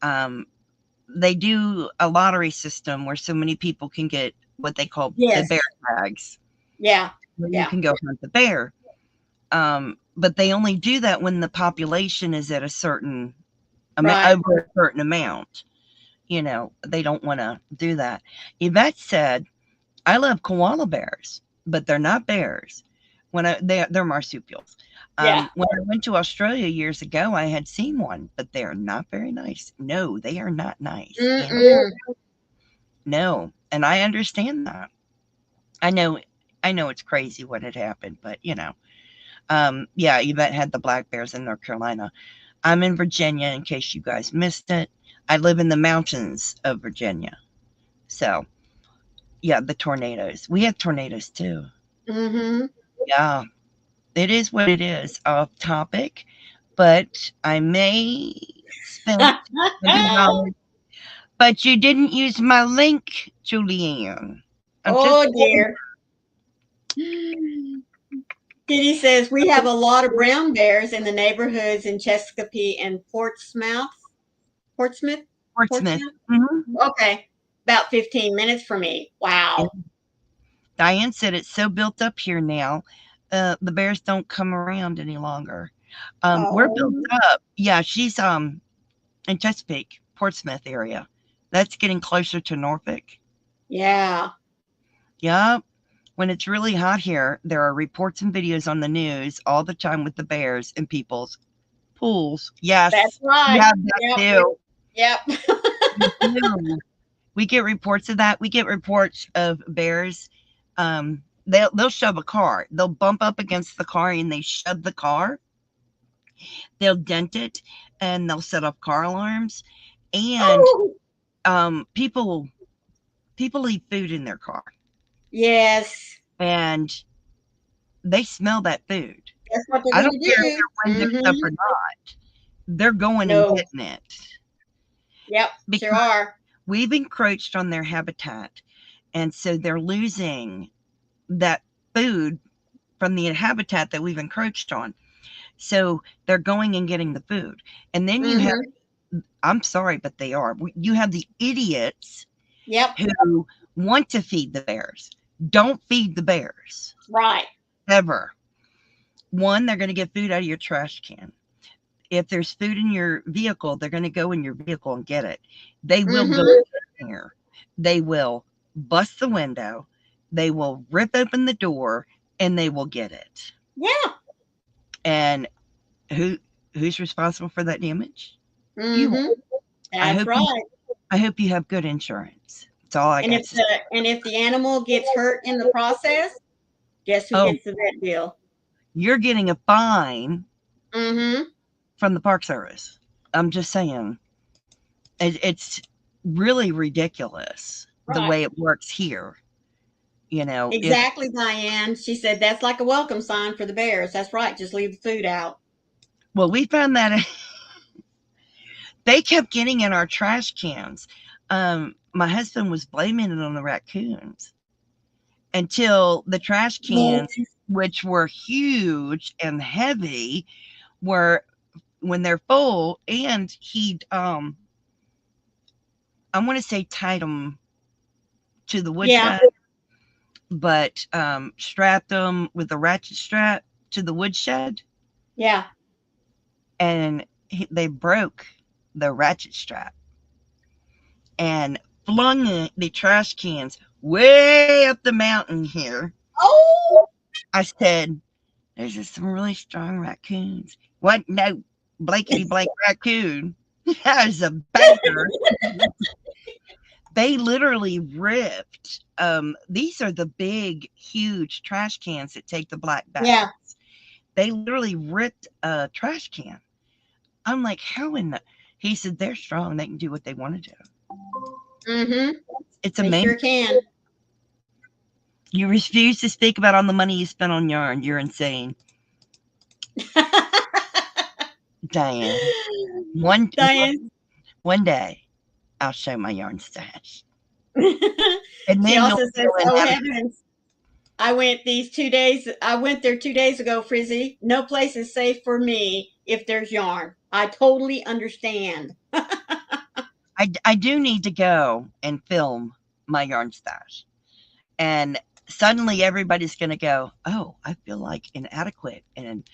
They do a lottery system where so many people can get what they call Yes. the bear tags. Yeah. Where Yeah. you can go hunt the bear. But they only do that when the population is at a certain amount, Right. over a certain amount. You know, they don't want to do that. Yvette said, I love koala bears, but they're not bears. They're marsupials. Yeah. When I went to Australia years ago, I had seen one, but they're not very nice. No, they are not nice. Mm-mm. No, and I understand that. I know it's crazy what had happened, but you know, yeah, Yvette had the black bears in North Carolina. I'm in Virginia, in case you guys missed it. I live in the mountains of Virginia. So, yeah, the tornadoes. We have tornadoes too. Mm-hmm. Yeah, it is what it is. Off topic, but I may spend $20. But you didn't use my link, Julianne. Oh dear. Kitty says we have a lot of brown bears in the neighborhoods in Chesapeake and Portsmouth. Portsmouth. Portsmouth? Mhm. Okay. About 15 minutes from me. Wow. Diane said it's so built up here now, the bears don't come around any longer. We're built up. Yeah, she's in Chesapeake, Portsmouth area. That's getting closer to Norfolk. Yeah. Yep. When it's really hot here, there are reports and videos on the news all the time with the bears in people's pools. Yes. That's right. We have that too. Yep. We do. We get reports of that. We get reports of bears. They'll shove a car. They'll bump up against the car and they shove the car. They'll dent it and they'll set off car alarms. And Oh, people leave food in their car yes. and they smell that food. That's what they're I going don't to care if do. they're wearing their stuff or not. They're going No. and getting it. Yep. Because Sure are. we've encroached on their habitat. And so they're losing that food from the habitat that we've encroached on. So they're going and getting the food. And then you have, I'm sorry, but they are. You have the idiots Yep. who want to feed the bears. Don't feed the bears. Right. Ever. One, they're going to get food out of your trash can. If there's food in your vehicle, they're going to go in your vehicle and get it. They will go in there. They will bust the window. They will rip open the door and they will get it. Yeah. And who's responsible for that damage? Mm-hmm. That's right. I hope you have good insurance. That's all I And got if to say. if the animal gets hurt in the process, guess who Oh. gets the vet bill? You're getting a fine Mm-hmm. from the Park Service. I'm just saying. It's really ridiculous the Right. way it works here. You know, Exactly, Diane. She said that's like a welcome sign for the bears. That's right. Just leave the food out. well, we found that they kept getting in our trash cans. My husband was blaming it on the raccoons until the trash cans, which were huge and heavy, were when they're full, and he'd I want to say tied them to the woodshed, but strapped them with a ratchet strap to the woodshed, Yeah. and they broke the ratchet strap and flung the trash cans way up the mountain here. Oh. I said, there's just some really strong raccoons. What? No, blankety blank raccoon. That was a banker. They literally ripped. These are the big, huge trash cans that take the black bags. Yeah. They literally ripped a trash can. I'm like, how in the? He said they're strong. They can do what they want to do. Mm-hmm. It's They amazing. sure can. You refuse to speak about all the money you spent on yarn. You're insane, Diane. Diane. One day, I'll show my yarn stash, She and then you'll also says, feel "Oh inadequate. heavens! I went I went there 2 days ago, Frizzy. No place is safe for me if there's yarn. I totally understand." I do need to go and film my yarn stash, and suddenly everybody's going to go, oh, I feel like inadequate, and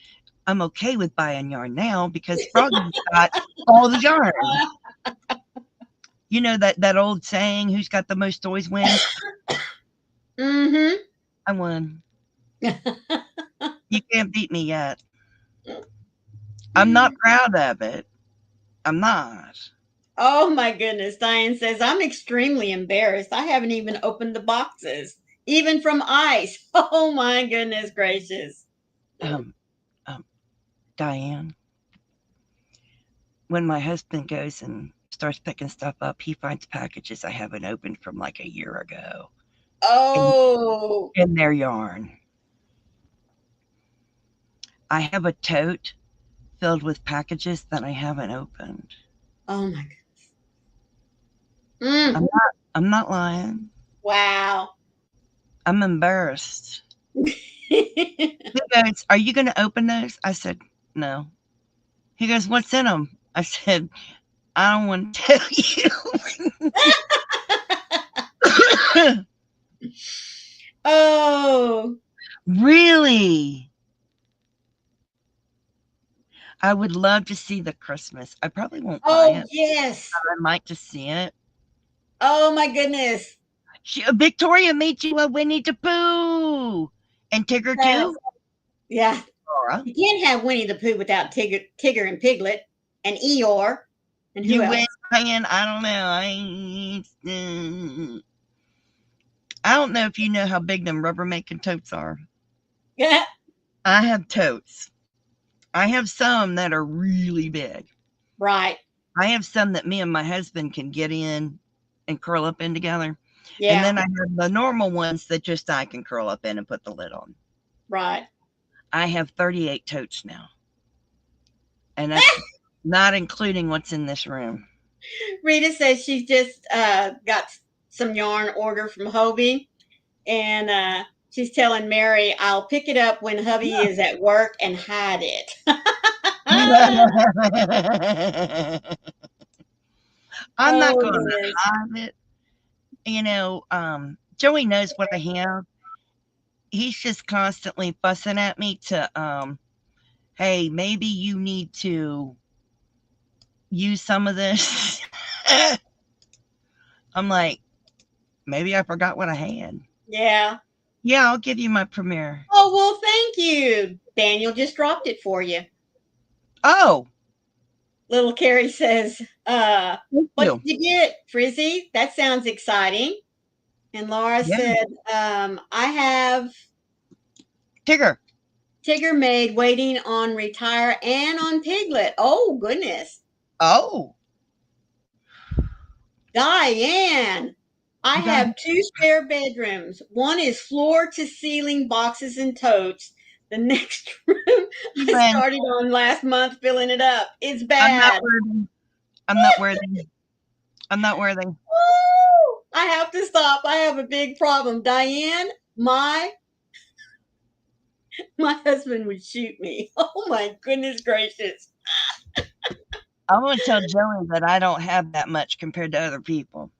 I'm okay with buying yarn now because Froggy's got all the yarn. You know that old saying, who's got the most toys wins? Mm-hmm. I won. You can't beat me yet. I'm not proud of it. I'm not. Oh my goodness. Diane says, "I'm extremely embarrassed. I haven't even opened the boxes, even from ice." Oh my goodness gracious. Um, Diane, when my husband goes and starts picking stuff up, he finds packages I haven't opened from like a year ago Oh. in their yarn. I have a tote filled with packages that I haven't opened. Oh my goodness. Mm. I'm not lying. Wow. I'm embarrassed. He goes, are you going to open those? I said, no. He goes, what's in them? I said, I don't want to tell you. Oh. Really? I would love to see the Christmas. I probably won't buy Oh it. yes. I might just see it. Oh my goodness. Victoria made you a Winnie the Pooh. And Tigger too? Yeah. Laura. You can't have Winnie the Pooh without Tigger and Piglet and Eeyore. And who You else? win, Diane. I don't know if you know how big them rubber making totes are. Yeah. I have totes. I have some that are really big. Right. I have some that me and my husband can get in and curl up in together. Yeah. And then I have the normal ones that just I can curl up in and put the lid on. Right. I have 38 totes now. And that's not including what's in this room. Rita says she's just got some yarn order from Hobie, and she's telling Mary, "I'll pick it up when hubby is at work and hide it." I'm not Oh, going to goodness. hide it. You know, Joey knows what I have. He's just constantly fussing at me to, hey, maybe you need to use some of this. I'm like, maybe I forgot what I had. Yeah. Yeah, I'll give you my Premiere. Oh, well, thank you. Daniel just dropped it for you. Oh, Little Carrie says, thank what you. did you get, Frizzy? That sounds exciting. And Laura Yeah. said, I have Tigger. Tigger Maid waiting on Retire and on Piglet. Oh, goodness. Oh, Diane, I You got- have 2 spare bedrooms. One is floor to ceiling boxes and totes. The next room I Glenn, started on last month filling it up. It's I'm bad. not worthy. I'm not worthy. I'm not worthy. Woo! I have to stop. I have a big problem. Diane, my husband would shoot me. Oh my goodness gracious. I'm going to tell Joey that I don't have that much compared to other people.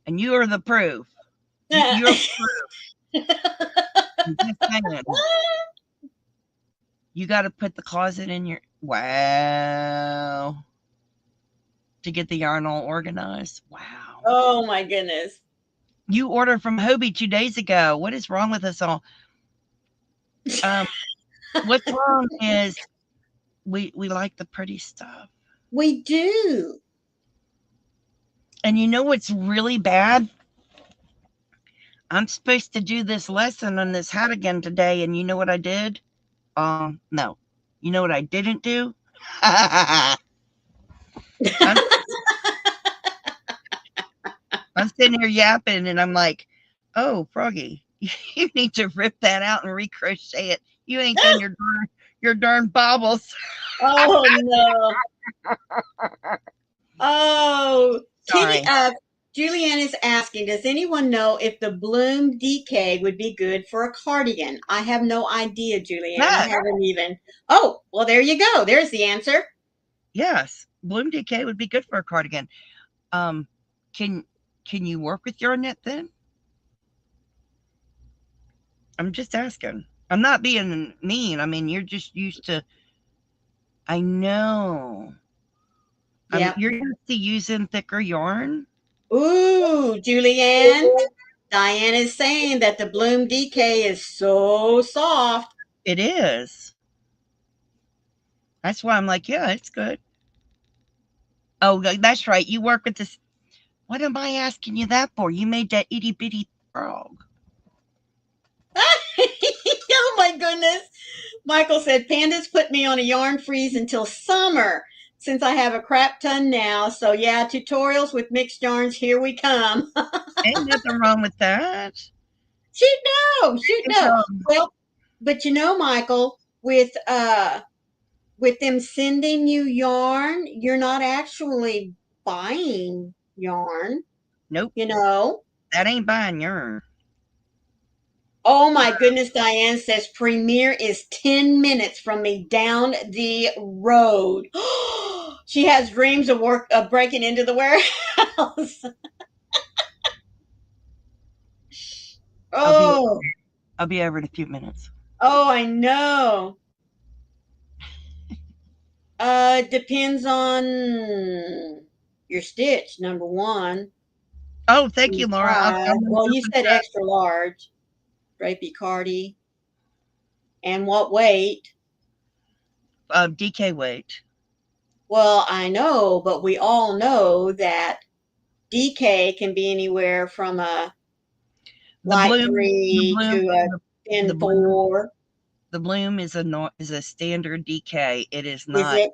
And you are the proof. You're proof. I'm just saying. You got to put the closet in your. Wow. To get the yarn all organized. Wow. Oh my goodness. You ordered from Hobie 2 days ago. What is wrong with us all? What's wrong is we like the pretty stuff. We do. And you know what's really bad? I'm supposed to do this lesson on this hat again today, and you know what I did? No. You know what I didn't do? I'm, I'm sitting here yapping, and I'm like, "Oh, Froggy, you need to rip that out and recrochet it. You ain't done your darn baubles." Oh no. Oh, Kitty, Sorry. Julianne is asking, does anyone know if the Bloom DK would be good for a cardigan? I have no idea, Julianne. I Yes, haven't even. Oh, well, there you go. There's the answer. yes. Bloom DK would be good for a cardigan. Um, can can you work with yarn knit then? I'm just asking. I'm not being mean. I mean, you're just used to. I know. Yep. You're used to using thicker yarn. Ooh, Julianne. Diane is saying that the Bloom DK is so soft. It is. That's why I'm like, yeah, it's good. Oh, that's right. You work with this. What am I asking you that for? You made that itty bitty frog. Oh my goodness. Michael said, Pandas put me on a yarn freeze until summer since I have a crap ton now. So yeah, tutorials with mixed yarns, here we come. Ain't nothing wrong with that. Shoot no, shoot And, no. Well, but Michael, with them sending you yarn, you're not actually buying yarn, nope, you know. that ain't buying yarn. Oh my goodness, Diane says Premiere is 10 minutes from me down the road. She has dreams of breaking into the warehouse. I'll be Oh, I'll be over in a few minutes. oh, I know. Depends on your stitch, number one. Oh, thank And you, Laura. size. I'm Well, you said extra large, drapey cardi. And what weight? DK weight. Well, I know, but we all know that DK can be anywhere from a The light bloom, the 3 bloom, to a the thin bloom, 4. the bloom is a standard DK. It is Is not. it?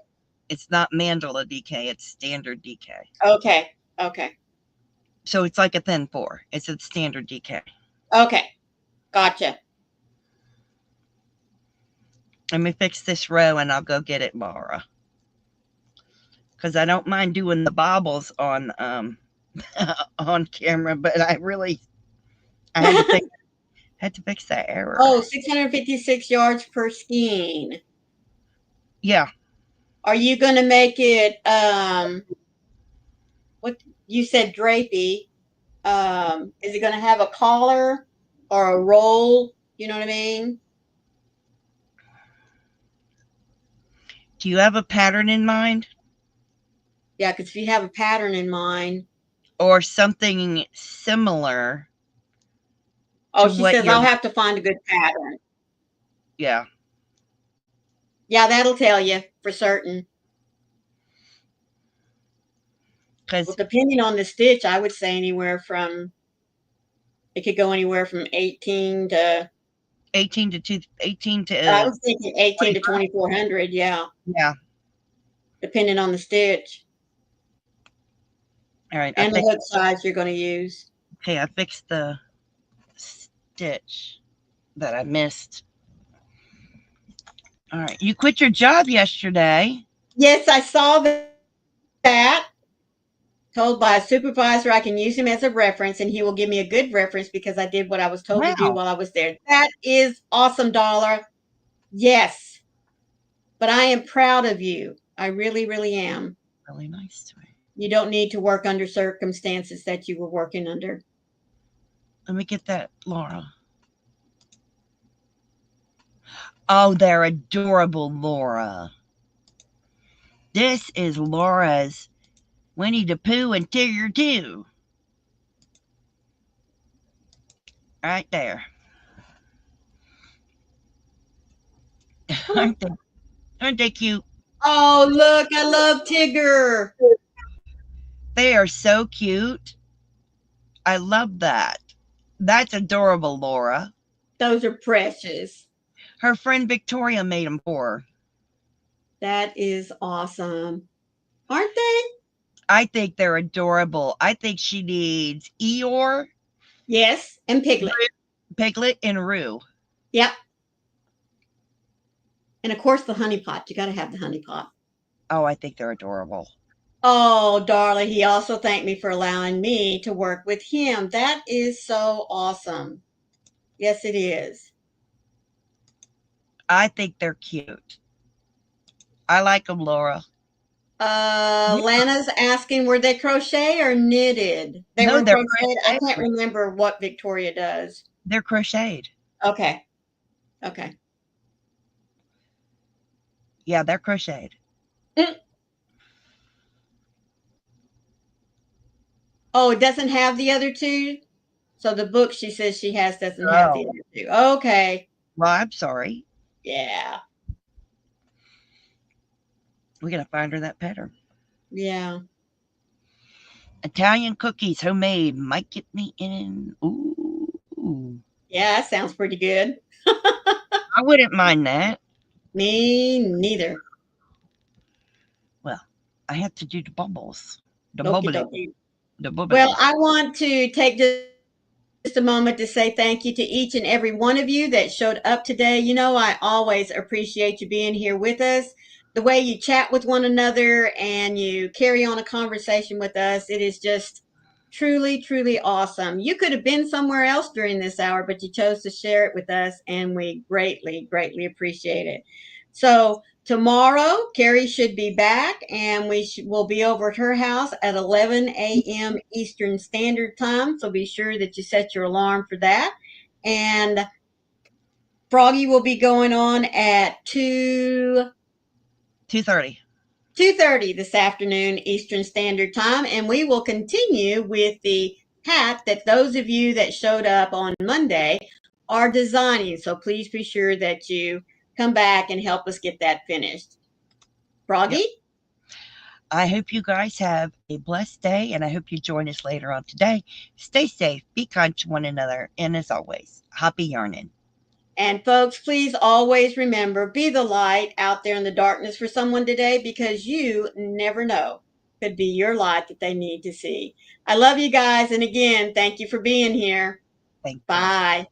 It's not mandala DK. It's standard DK. Okay. Okay. So it's like a thin 4. It's a standard DK. Okay. Gotcha. Let me fix this row and I'll go get it, Laura. Because I don't mind doing the bobbles on on camera, but I had to fix that error. Oh, 656 yards per skein. Yeah. Are you going to make it, what you said drapey? Is it going to have a collar or a roll? You know what I mean? Do you have a pattern in mind? Yeah, because if you have a pattern in mind. Or something similar Oh, to she what says, you're. I'll have to find a good pattern. Yeah. Yeah, that'll tell you for certain. Well, Because depending on the stitch, I would say it could go anywhere from 18 to, 18 to I was thinking 18 to 25. 2400. Yeah, Yeah. depending on the stitch All right. and the hook size you're going to use. Okay, I fixed the stitch that I missed. All right. You quit your job yesterday. Yes, I saw that. Told by a supervisor I can use him as a reference and he will give me a good reference because I did what I was told to do Wow. while I was there. That is awesome, Dollar. Yes. But I am proud of you. I really, really am. Really nice to me. You don't need to work under circumstances that you were working under. Let me get that, Laura. Oh, they're adorable, Laura. This is Laura's Winnie the Pooh and Tigger too. Right there. Aren't they cute? Oh, look, I love Tigger. They are so cute. I love that. That's adorable, Laura. Those are precious. Her friend Victoria made them for her. That is awesome. Aren't they? I think they're adorable. I think she needs Eeyore, Yes, and Piglet. Piglet, and Roo. Yep. And of course the honey pot. You got to have the honey pot. Oh, I think they're adorable. Oh, darling, he also thanked me for allowing me to work with him. That is so awesome. Yes, it is. I think they're cute. I like them, Laura. Lana's asking, were they crochet or knitted? They No, were they're crocheted. I can't crocheted. remember what Victoria does. They're crocheted. Okay. Okay. Yeah, they're crocheted. Oh, it doesn't have the other two? So the book she says she has doesn't have the Oh, other two. Okay. well, I'm sorry. Yeah. We gotta find her that pattern. Yeah. Italian cookies, homemade. Might get me in. Ooh. Yeah, that sounds pretty good. I wouldn't mind that. Me neither. Well, I have to do the bubbles. The Okie bubbly. dokie. The bubbly. Well, I want to take just a moment to say thank you to each and every one of you that showed up today. You know, I always appreciate you being here with us. The way you chat with one another and you carry on a conversation with us, it is just truly, truly awesome. You could have been somewhere else during this hour, but you chose to share it with us, and we greatly, greatly appreciate it. So, tomorrow, Carrie should be back, and will be over at her house at 11 a.m. Eastern Standard Time. So be sure that you set your alarm for that. And Froggy will be going on at 2:30. 2:30 this afternoon Eastern Standard Time, and we will continue with the hat that those of you that showed up on Monday are designing. So please be sure that you come back and help us get that finished. Froggy? Yep. I hope you guys have a blessed day, and I hope you join us later on today. Stay safe, be kind to one another, and as always, happy yarning. And folks, please always remember, be the light out there in the darkness for someone today, because you never know. Could be your light that they need to see. I love you guys. And again, thank you for being here. Thank you. Bye.